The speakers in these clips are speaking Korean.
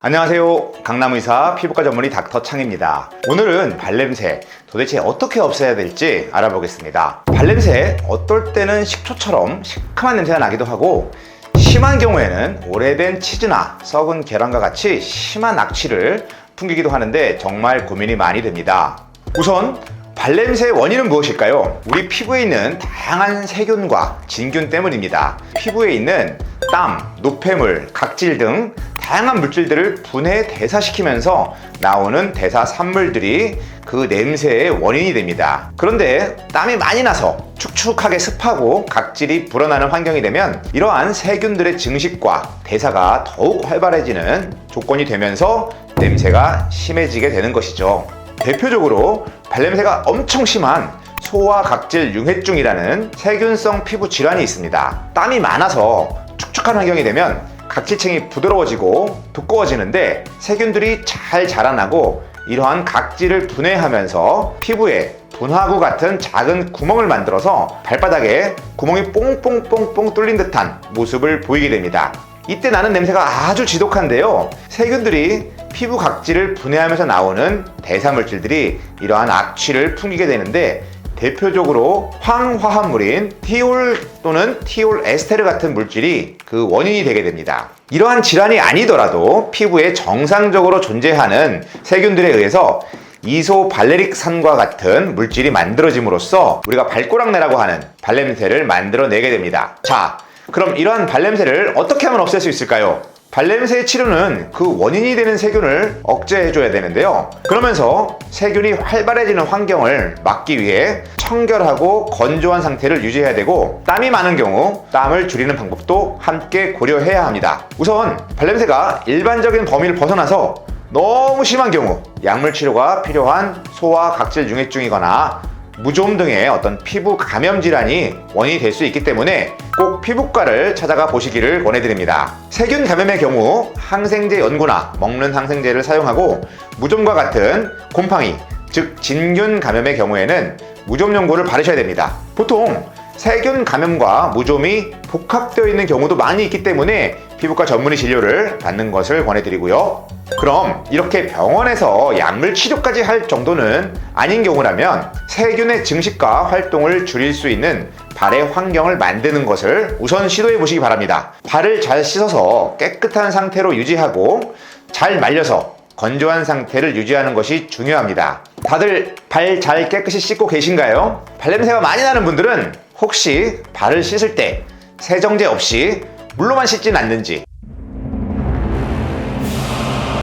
안녕하세요. 강남의사 피부과 전문의 닥터 창입니다. 오늘은 발냄새 도대체 어떻게 없애야 될지 알아보겠습니다. 발냄새 어떨 때는 식초처럼 시큼한 냄새가 나기도 하고 심한 경우에는 오래된 치즈나 썩은 계란과 같이 심한 악취를 풍기기도 하는데 정말 고민이 많이 됩니다. 우선 발냄새의 원인은 무엇일까요? 우리 피부에 있는 다양한 세균과 진균 때문입니다. 피부에 있는 땀, 노폐물, 각질 등 다양한 물질들을 분해 대사시키면서 나오는 대사 산물들이 그 냄새의 원인이 됩니다. 그런데 땀이 많이 나서 축축하게 습하고 각질이 불어나는 환경이 되면 이러한 세균들의 증식과 대사가 더욱 활발해지는 조건이 되면서 냄새가 심해지게 되는 것이죠. 대표적으로 발냄새가 엄청 심한 소화각질 융해증이라는 세균성 피부 질환이 있습니다. 땀이 많아서 축축한 환경이 되면 각질층이 부드러워지고 두꺼워지는데 세균들이 잘 자라나고 이러한 각질을 분해하면서 피부에 분화구 같은 작은 구멍을 만들어서 발바닥에 구멍이 뽕뽕뽕뽕 뚫린 듯한 모습을 보이게 됩니다. 이때 나는 냄새가 아주 지독한데요. 세균들이 피부 각질을 분해하면서 나오는 대사물질들이 이러한 악취를 풍기게 되는데 대표적으로 황화합물인 티올 또는 티올 에스테르 같은 물질이 그 원인이 되게 됩니다. 이러한 질환이 아니더라도 피부에 정상적으로 존재하는 세균들에 의해서 이소발레릭산과 같은 물질이 만들어짐으로써 우리가 발꼬락내라고 하는 발냄새를 만들어내게 됩니다. 자, 그럼 이러한 발냄새를 어떻게 하면 없앨 수 있을까요? 발냄새의 치료는 그 원인이 되는 세균을 억제해줘야 되는데요. 그러면서 세균이 활발해지는 환경을 막기 위해 청결하고 건조한 상태를 유지해야 되고 땀이 많은 경우 땀을 줄이는 방법도 함께 고려해야 합니다. 우선 발냄새가 일반적인 범위를 벗어나서 너무 심한 경우 약물 치료가 필요한 소화 각질 융해증이거나 무좀 등의 어떤 피부 감염 질환이 원인이 될 수 있기 때문에 꼭 피부과를 찾아가 보시기를 권해드립니다. 세균 감염의 경우 항생제 연고나 먹는 항생제를 사용하고 무좀과 같은 곰팡이, 즉 진균 감염의 경우에는 무좀 연고를 바르셔야 됩니다. 보통 세균 감염과 무좀이 복합되어 있는 경우도 많이 있기 때문에 피부과 전문의 진료를 받는 것을 권해드리고요. 그럼 이렇게 병원에서 약물 치료까지 할 정도는 아닌 경우라면 세균의 증식과 활동을 줄일 수 있는 발의 환경을 만드는 것을 우선 시도해 보시기 바랍니다. 발을 잘 씻어서 깨끗한 상태로 유지하고 잘 말려서 건조한 상태를 유지하는 것이 중요합니다. 다들 발 잘 깨끗이 씻고 계신가요? 발냄새가 많이 나는 분들은 혹시 발을 씻을 때 세정제 없이 물로만 씻진 않는지,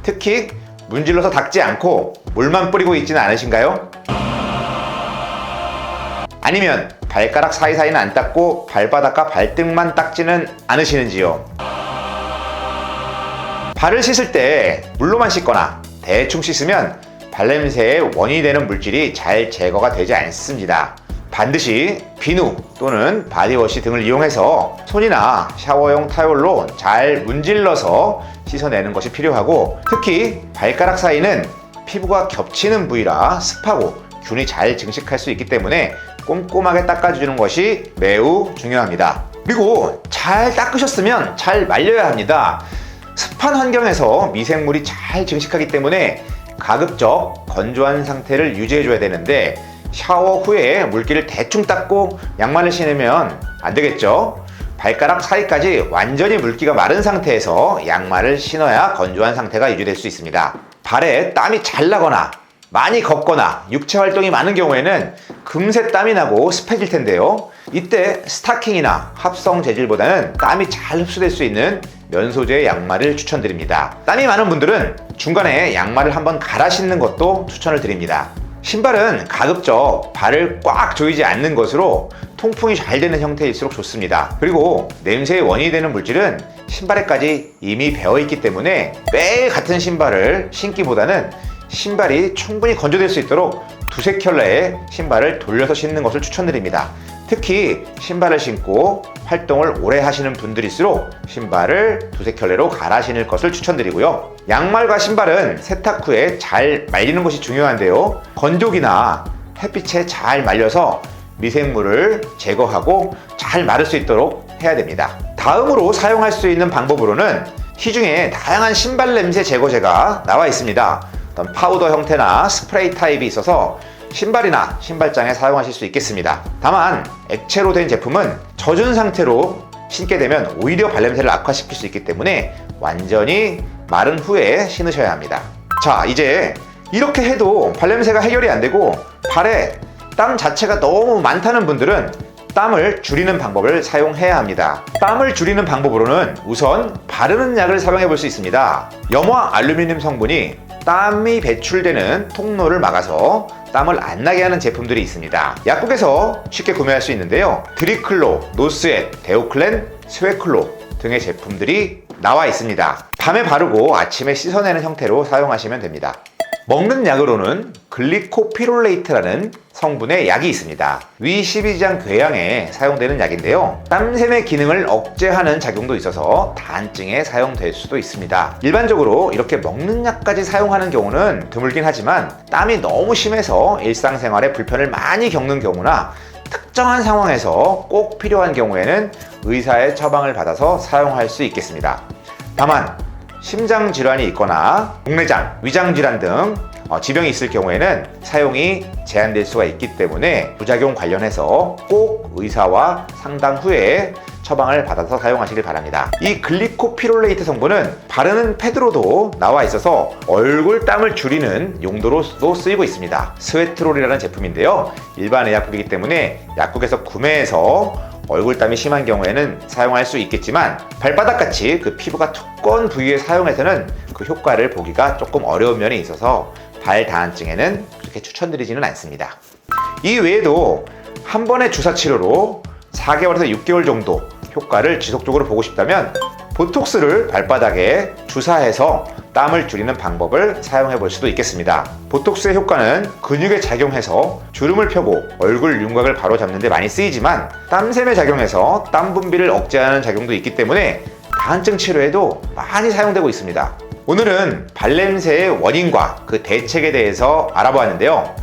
특히 문질러서 닦지 않고 물만 뿌리고 있지는 않으신가요? 아니면 발가락 사이사이는 안 닦고 발바닥과 발등만 닦지는 않으시는지요? 발을 씻을 때 물로만 씻거나 대충 씻으면 발냄새의 원인이 되는 물질이 잘 제거가 되지 않습니다. 반드시 비누 또는 바디워시 등을 이용해서 손이나 샤워용 타올로 잘 문질러서 씻어내는 것이 필요하고, 특히 발가락 사이는 피부가 겹치는 부위라 습하고 균이 잘 증식할 수 있기 때문에 꼼꼼하게 닦아주는 것이 매우 중요합니다. 그리고 잘 닦으셨으면 잘 말려야 합니다. 습한 환경에서 미생물이 잘 증식하기 때문에 가급적 건조한 상태를 유지해줘야 되는데 샤워 후에 물기를 대충 닦고 양말을 신으면 안 되겠죠? 발가락 사이까지 완전히 물기가 마른 상태에서 양말을 신어야 건조한 상태가 유지될 수 있습니다. 발에 땀이 잘 나거나 많이 걷거나 육체 활동이 많은 경우에는 금세 땀이 나고 습해질 텐데요. 이때 스타킹이나 합성 재질보다는 땀이 잘 흡수될 수 있는 면 소재의 양말을 추천드립니다. 땀이 많은 분들은 중간에 양말을 한번 갈아 신는 것도 추천을 드립니다. 신발은 가급적 발을 꽉 조이지 않는 것으로 통풍이 잘 되는 형태일수록 좋습니다. 그리고 냄새의 원인이 되는 물질은 신발에까지 이미 배어있기 때문에 매일 같은 신발을 신기보다는 신발이 충분히 건조될 수 있도록 두세 켤레의 신발을 돌려서 신는 것을 추천드립니다. 특히 신발을 신고 활동을 오래 하시는 분들일수록 신발을 두세 켤레로 갈아 신을 것을 추천드리고요. 양말과 신발은 세탁 후에 잘 말리는 것이 중요한데요. 건조기나 햇빛에 잘 말려서 미생물을 제거하고 잘 마를 수 있도록 해야 됩니다. 다음으로 사용할 수 있는 방법으로는 시중에 다양한 신발 냄새 제거제가 나와 있습니다. 어떤 파우더 형태나 스프레이 타입이 있어서 신발이나 신발장에 사용하실 수 있겠습니다. 다만 액체로 된 제품은 젖은 상태로 신게 되면 오히려 발냄새를 악화시킬 수 있기 때문에 완전히 마른 후에 신으셔야 합니다. 자, 이제 이렇게 해도 발냄새가 해결이 안 되고 발에 땀 자체가 너무 많다는 분들은 땀을 줄이는 방법을 사용해야 합니다. 땀을 줄이는 방법으로는 우선 바르는 약을 사용해 볼 수 있습니다. 염화 알루미늄 성분이 땀이 배출되는 통로를 막아서 땀을 안 나게 하는 제품들이 있습니다. 약국에서 쉽게 구매할 수 있는데요. 드리클로, 노스앳, 데오클렌, 스웨클로 등의 제품들이 나와 있습니다. 밤에 바르고 아침에 씻어내는 형태로 사용하시면 됩니다. 먹는 약으로는 글리코피롤레이트라는 성분의 약이 있습니다. 위 12장 궤양에 사용되는 약인데요. 땀샘의 기능을 억제하는 작용도 있어서 다한증에 사용될 수도 있습니다. 일반적으로 이렇게 먹는 약까지 사용하는 경우는 드물긴 하지만 땀이 너무 심해서 일상생활에 불편을 많이 겪는 경우나 특정한 상황에서 꼭 필요한 경우에는 의사의 처방을 받아서 사용할 수 있겠습니다. 다만 심장 질환이 있거나 복내장, 위장 질환 등 지병이 있을 경우에는 사용이 제한될 수가 있기 때문에 부작용 관련해서 꼭 의사와 상담 후에 처방을 받아서 사용하시길 바랍니다. 이 글리코피롤레이트 성분은 바르는 패드로도 나와 있어서 얼굴 땀을 줄이는 용도로도 쓰이고 있습니다. 스웨트롤이라는 제품인데요. 일반 의약품이기 때문에 약국에서 구매해서 얼굴 땀이 심한 경우에는 사용할 수 있겠지만 발바닥같이 그 피부가 두꺼운 부위에 사용해서는 그 효과를 보기가 조금 어려운 면이 있어서 발 다한증에는 그렇게 추천드리지는 않습니다. 이 외에도 한 번의 주사 치료로 4개월에서 6개월 정도 효과를 지속적으로 보고 싶다면 보톡스를 발바닥에 주사해서 땀을 줄이는 방법을 사용해 볼 수도 있겠습니다. 보톡스의 효과는 근육에 작용해서 주름을 펴고 얼굴 윤곽을 바로잡는 데 많이 쓰이지만 땀샘에 작용해서 땀 분비를 억제하는 작용도 있기 때문에 다한증 치료에도 많이 사용되고 있습니다. 오늘은 발냄새의 원인과 그 대책에 대해서 알아보았는데요.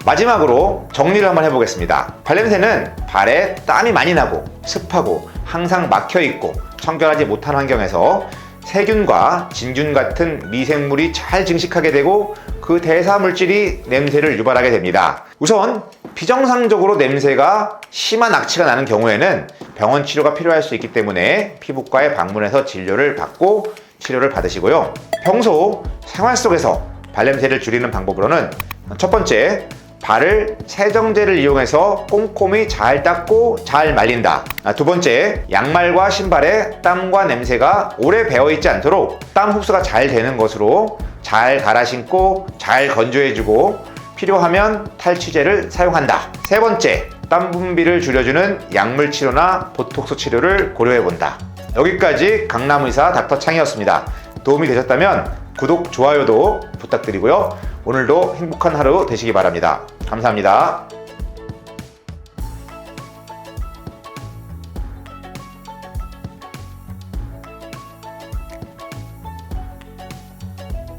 마지막으로 정리를 한번 해보겠습니다. 발냄새는 발에 땀이 많이 나고 습하고 항상 막혀있고 청결하지 못한 환경에서 세균과 진균 같은 미생물이 잘 증식하게 되고 그 대사 물질이 냄새를 유발하게 됩니다. 우선 비정상적으로 냄새가 심한 악취가 나는 경우에는 병원 치료가 필요할 수 있기 때문에 피부과에 방문해서 진료를 받고 치료를 받으시고요. 평소 생활 속에서 발냄새를 줄이는 방법으로는 첫 번째, 발을 세정제를 이용해서 꼼꼼히 잘 닦고 잘 말린다. 두 번째, 양말과 신발에 땀과 냄새가 오래 배어있지 않도록 땀 흡수가 잘 되는 것으로 잘 갈아 신고 잘 건조해주고 필요하면 탈취제를 사용한다. 세 번째, 땀 분비를 줄여주는 약물 치료나 보톡스 치료를 고려해본다. 여기까지 강남의사 닥터창이었습니다. 도움이 되셨다면 구독, 좋아요도 부탁드리고요. 오늘도 행복한 하루 되시기 바랍니다. 감사합니다.